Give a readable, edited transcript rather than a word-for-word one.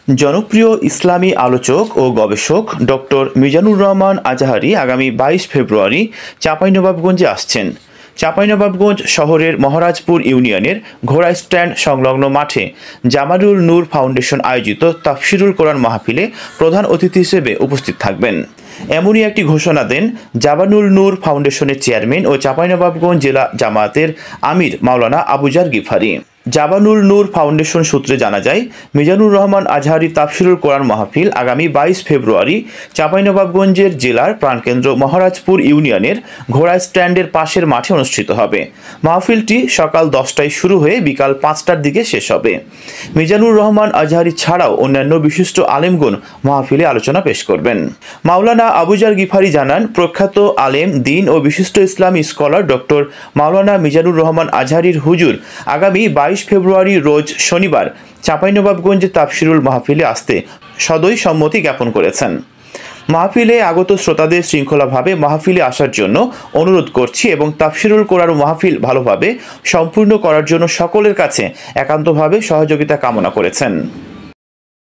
জনপ্রিয় ইসলামী আলোচক ও গবেষক ডক্টর মিজানুর রহমান আজাহারি আগামী 22 ফেব্রুয়ারি চাঁপাইনবাবগঞ্জে আসছেন। চাঁপাইনবাবগঞ্জ শহরের মহারাজপুর ইউনিয়নের ঘোড়া স্ট্যান্ড সংলগ্ন মাঠে জামালুল নূর ফাউন্ডেশন আয়োজিত তাফসিরুল কোরআন মাহফিলে প্রধান অতিথি হিসেবে উপস্থিত থাকবেন। এমনই একটি ঘোষণা দেন জামালুল নূর ফাউন্ডেশনের চেয়ারম্যান ও চাঁপাইনবাবগঞ্জ জেলা জামায়াতের আমির মাওলানা আবুজার গিফারি। জামালুল নূর ফাউন্ডেশন সূত্রে জানা যায়, মিজানুর রহমান আজহারি তাফসিরুল কোরআন মাহফিল আগামী 22 ফেব্রুয়ারি চাঁপাইনবাবগঞ্জের জেলার প্রাণকেন্দ্র মহারাজপুর ইউনিয়নের ঘোড়া স্ট্যান্ডের পাশের মাঠে অনুষ্ঠিত হবে। মাহফিলটি সকাল 10টায় শুরু হয়ে বিকাল 5টার দিকে শেষ হবে। মিজানুর রহমান আজহারি ছাড়াও অন্যান্য বিশিষ্ট আলেমগণ মাহফিলে আলোচনা পেশ করবেন। মাওলানা আবুজার গিফারি জানান, প্রখ্যাত আলেম দিন ও বিশিষ্ট ইসলামী স্কলার ডক্টর মাওলানা মিজানুর রহমান আজহারির হুজুর আগামী 22 ফেব্রুয়ারি রোজ শনিবার চাঁপাইনবাবগঞ্জে তাফসিরুল মাহফিলে আসতে সদয় সম্মতি জ্ঞাপন করেছেন। মাহফিলে আগত শ্রোতাদের শৃঙ্খলাভাবে মাহফিলে আসার জন্য অনুরোধ করছি এবং তাফসিরুল কোরআন মাহফিল ভালোভাবে সম্পূর্ণ করার জন্য সকলের কাছে একান্তভাবে সহযোগিতা কামনা করেছেন।